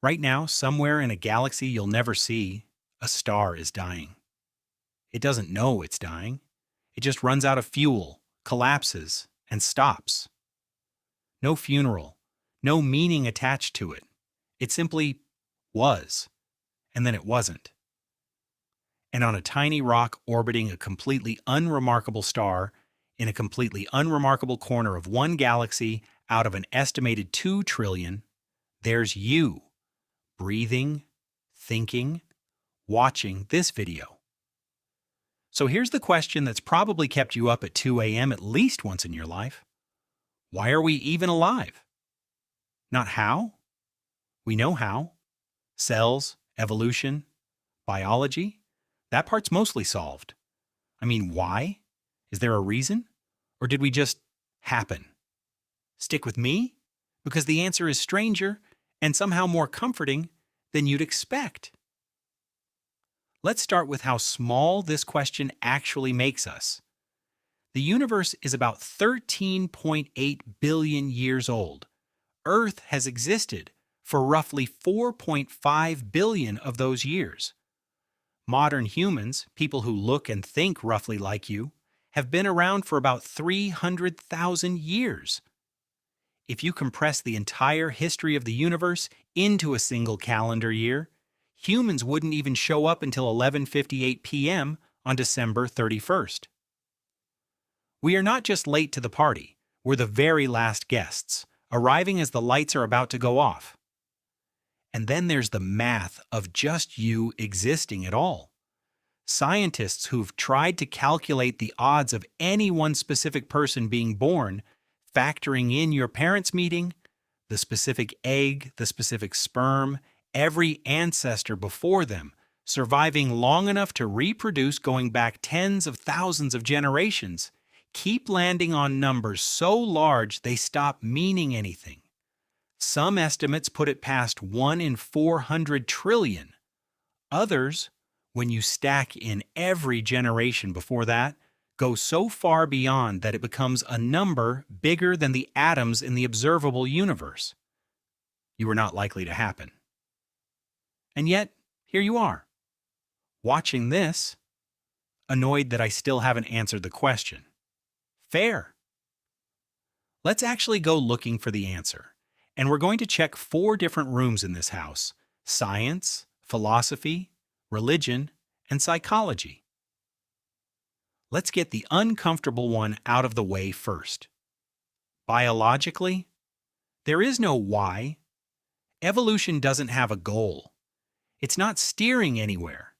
Right now, somewhere in a galaxy you'll never see, a star is dying. It doesn't know it's dying. It just runs out of fuel, collapses, and stops. No funeral, no meaning attached to it. It simply was, and then it wasn't. And on a tiny rock orbiting a completely unremarkable star in a completely unremarkable corner of one galaxy out of an estimated 2 trillion, there's you, breathing, thinking, watching this video. So here's the question that's probably kept you up at 2 a.m. at least once in your life. Why are we even alive? Not how. We know how. Cells, evolution, biology. That part's mostly solved. I mean, why? Is there a reason? Or did we just happen? Stick with me? Because the answer is stranger and somehow more comforting than you'd expect. Let's start with how small this question actually makes us. The universe is about 13.8 billion years old. Earth has existed for roughly 4.5 billion of those years. Modern humans, people who look and think roughly like you, have been around for about 300,000 years. If you compress the entire history of the universe into a single calendar year, humans wouldn't even show up until 11:58 p.m. on December 31st. We are not just late to the party, we're the very last guests, arriving as the lights are about to go off. And then there's the math of just you existing at all. Scientists who've tried to calculate the odds of any one specific person being born, factoring in your parents' meeting, the specific egg, the specific sperm, every ancestor before them, surviving long enough to reproduce going back tens of thousands of generations, keep landing on numbers so large they stop meaning anything. Some estimates put it past 1 in 400 trillion. Others, when you stack in every generation before that, go so far beyond that it becomes a number bigger than the atoms in the observable universe. You were not likely to happen. And yet, here you are, watching this, annoyed that I still haven't answered the question. Fair. Let's actually go looking for the answer. And we're going to check 4 different rooms in this house: science, philosophy, religion, and psychology. Let's get the uncomfortable one out of the way first. Biologically, there is no why. Evolution doesn't have a goal. It's not steering anywhere.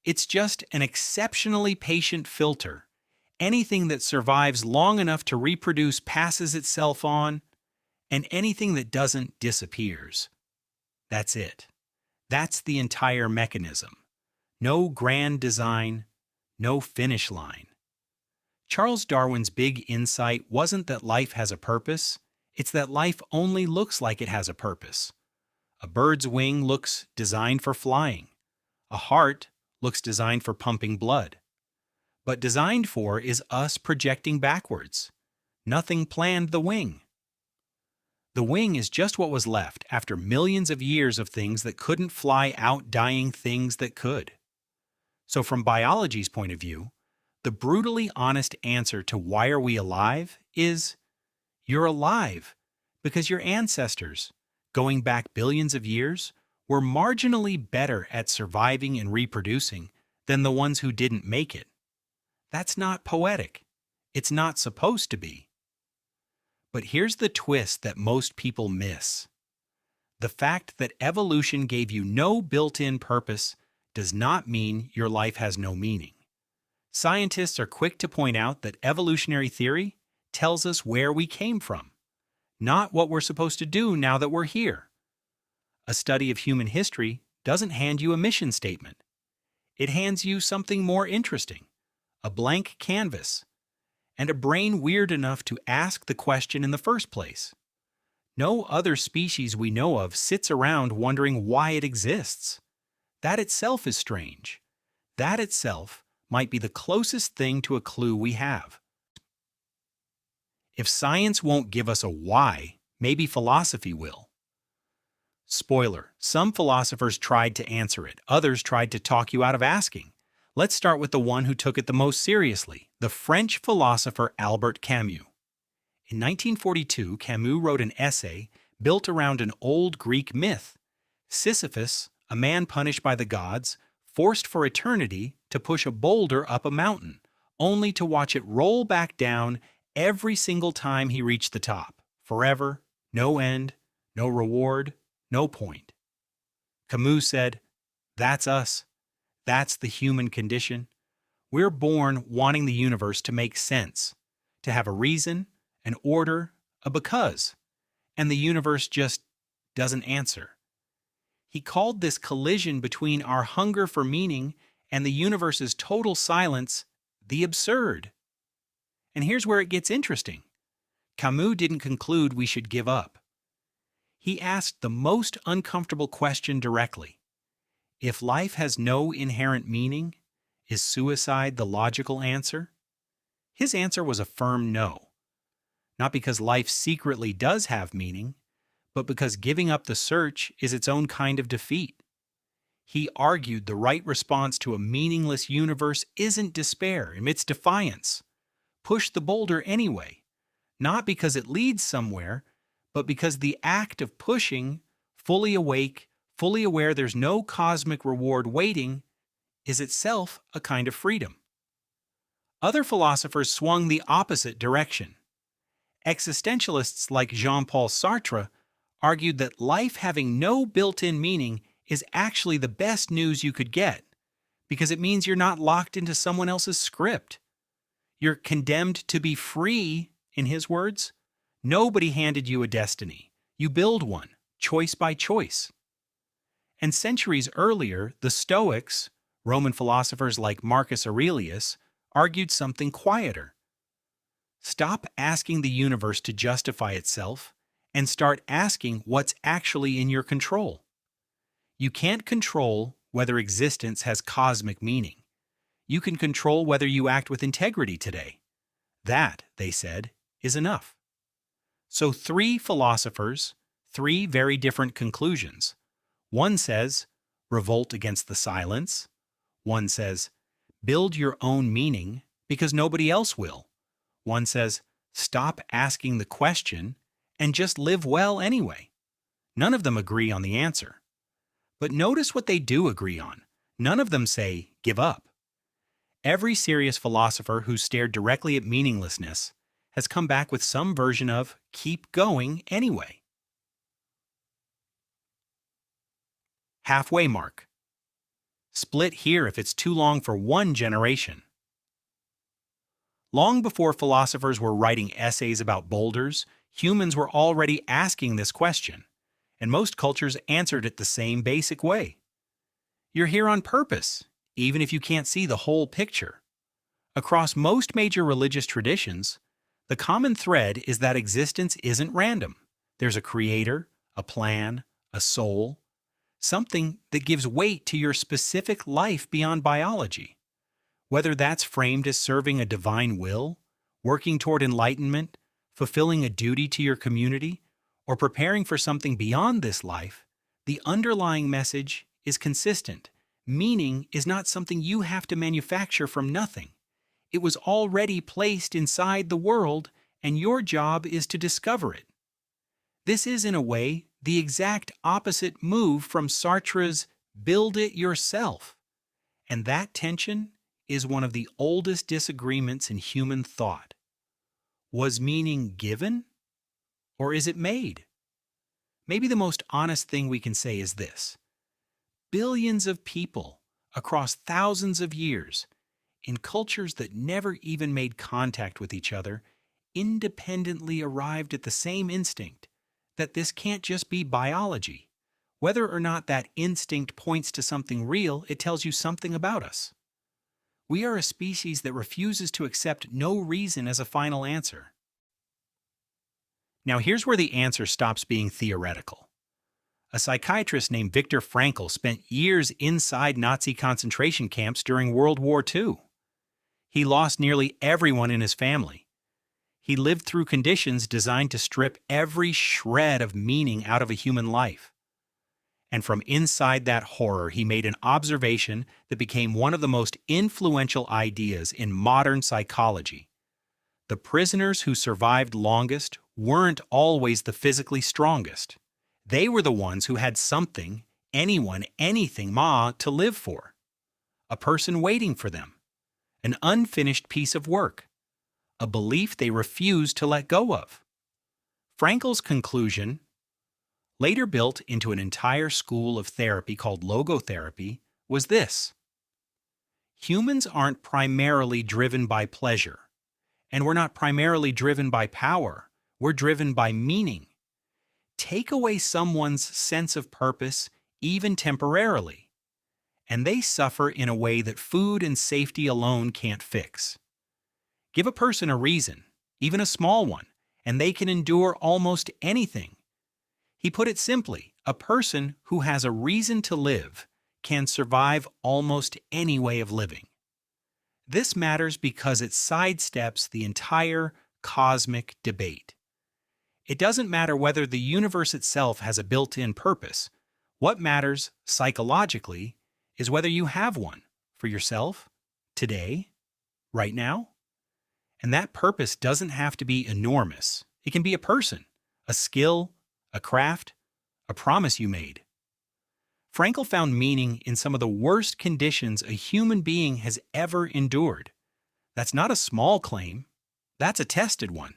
It's just an exceptionally patient filter. Anything that survives long enough to reproduce passes itself on, and anything that doesn't disappears. That's it. That's the entire mechanism. No grand design, no finish line. Charles Darwin's big insight wasn't that life has a purpose, it's that life only looks like it has a purpose. A bird's wing looks designed for flying. A heart looks designed for pumping blood. But designed for is us projecting backwards. Nothing planned the wing. The wing is just what was left after millions of years of things that couldn't fly out dying things that could. So from biology's point of view, the brutally honest answer to why are we alive is, you're alive because your ancestors, going back billions of years, were marginally better at surviving and reproducing than the ones who didn't make it. That's not poetic. It's not supposed to be. But here's the twist that most people miss. The fact that evolution gave you no built-in purpose does not mean your life has no meaning. Scientists are quick to point out that evolutionary theory tells us where we came from, not what we're supposed to do now that we're here. A study of human history doesn't hand you a mission statement. It hands you something more interesting, a blank canvas, and a brain weird enough to ask the question in the first place. No other species we know of sits around wondering why it exists. That itself is strange. That itself might be the closest thing to a clue we have. If science won't give us a why, maybe philosophy will. Spoiler, some philosophers tried to answer it, others tried to talk you out of asking. Let's start with the one who took it the most seriously, the French philosopher Albert Camus. In 1942, Camus wrote an essay built around an old Greek myth. Sisyphus, a man punished by the gods, forced for eternity to push a boulder up a mountain, only to watch it roll back down every single time he reached the top. Forever, no end, no reward, no point. Camus said, "That's us. That's the human condition. We're born wanting the universe to make sense, to have a reason, an order, a because, and the universe just doesn't answer." He called this collision between our hunger for meaning and the universe's total silence the absurd. And here's where it gets interesting. Camus didn't conclude we should give up. He asked the most uncomfortable question directly. If life has no inherent meaning, is suicide the logical answer? His answer was a firm no. Not because life secretly does have meaning, but because giving up the search is its own kind of defeat. He argued the right response to a meaningless universe isn't despair, it's defiance. Push the boulder anyway, not because it leads somewhere, but because the act of pushing, fully awake, fully aware there's no cosmic reward waiting, is itself a kind of freedom. Other philosophers swung the opposite direction. Existentialists like Jean-Paul Sartre argued that life having no built-in meaning is actually the best news you could get, because it means you're not locked into someone else's script. You're condemned to be free, in his words. Nobody handed you a destiny. You build one, choice by choice. And centuries earlier, the Stoics, Roman philosophers like Marcus Aurelius, argued something quieter. Stop asking the universe to justify itself and start asking what's actually in your control. You can't control whether existence has cosmic meaning. You can control whether you act with integrity today. That, they said, is enough. So 3 philosophers, 3 very different conclusions. One says, revolt against the silence. One says, build your own meaning because nobody else will. One says, stop asking the question and just live well anyway. None of them agree on the answer. But notice what they do agree on. None of them say, give up. Every serious philosopher who stared directly at meaninglessness has come back with some version of keep going anyway. Halfway mark. Split here if it's too long for one generation. Long before philosophers were writing essays about boulders, humans were already asking this question, and most cultures answered it the same basic way. You're here on purpose, even if you can't see the whole picture. Across most major religious traditions, the common thread is that existence isn't random. There's a creator, a plan, a soul, something that gives weight to your specific life beyond biology. Whether that's framed as serving a divine will, working toward enlightenment, fulfilling a duty to your community, or preparing for something beyond this life, the underlying message is consistent. Meaning is not something you have to manufacture from nothing. It was already placed inside the world, and your job is to discover it. This is, in a way, the exact opposite move from Sartre's build it yourself. And that tension is one of the oldest disagreements in human thought. Was meaning given? Or is it made? Maybe the most honest thing we can say is this. Billions of people, across thousands of years, in cultures that never even made contact with each other, independently arrived at the same instinct that this can't just be biology. Whether or not that instinct points to something real, it tells you something about us. We are a species that refuses to accept no reason as a final answer. Now here's where the answer stops being theoretical. A psychiatrist named Viktor Frankl spent years inside Nazi concentration camps during World War II. He lost nearly everyone in his family. He lived through conditions designed to strip every shred of meaning out of a human life. And from inside that horror, he made an observation that became one of the most influential ideas in modern psychology. The prisoners who survived longest weren't always the physically strongest. They were the ones who had something, anyone, anything, to live for. A person waiting for them. An unfinished piece of work. A belief they refused to let go of. Frankl's conclusion, later built into an entire school of therapy called logotherapy, was this: humans aren't primarily driven by pleasure, and we're not primarily driven by power, we're driven by meaning. Take away someone's sense of purpose, even temporarily, and they suffer in a way that food and safety alone can't fix. Give a person a reason, even a small one, and they can endure almost anything. He put it simply, a person who has a reason to live can survive almost any way of living. This matters because it sidesteps the entire cosmic debate. It doesn't matter whether the universe itself has a built-in purpose. What matters, psychologically, is whether you have one for yourself, today, right now. And that purpose doesn't have to be enormous. It can be a person, a skill, a craft, a promise you made. Frankl found meaning in some of the worst conditions a human being has ever endured. That's not a small claim. That's a tested one.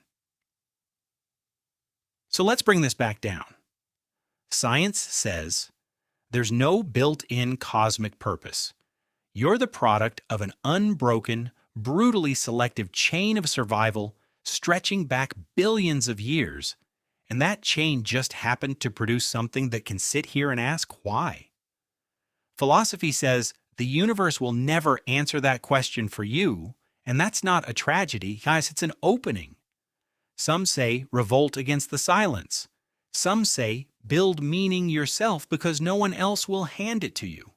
So let's bring this back down. Science says there's no built-in cosmic purpose. You're the product of an unbroken, brutally selective chain of survival stretching back billions of years, and that chain just happened to produce something that can sit here and ask why. Philosophy says the universe will never answer that question for you, and that's not a tragedy, guys, it's an opening. Some say revolt against the silence. Some say build meaning yourself because no one else will hand it to you.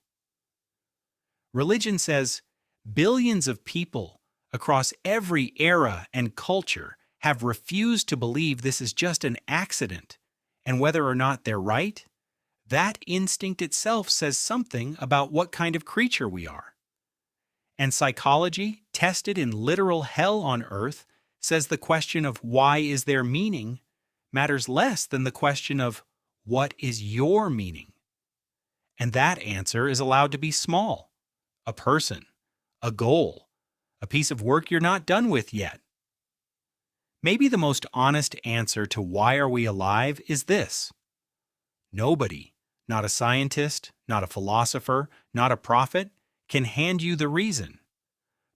Religion says billions of people across every era and culture have refused to believe this is just an accident, and whether or not they're right, that instinct itself says something about what kind of creature we are. And psychology, tested in literal hell on earth, says the question of why is there meaning matters less than the question of what is your meaning. And that answer is allowed to be small: a person, a goal, a piece of work you're not done with yet. Maybe the most honest answer to why are we alive is this: nobody, not a scientist, not a philosopher, not a prophet, can hand you the reason.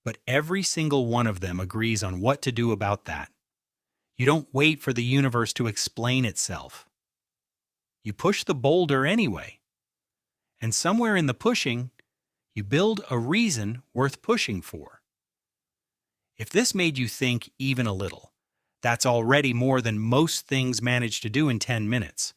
But every single one of them agrees on what to do about that. You don't wait for the universe to explain itself. You push the boulder anyway. And somewhere in the pushing, you build a reason worth pushing for. If this made you think even a little, that's already more than most things manage to do in 10 minutes.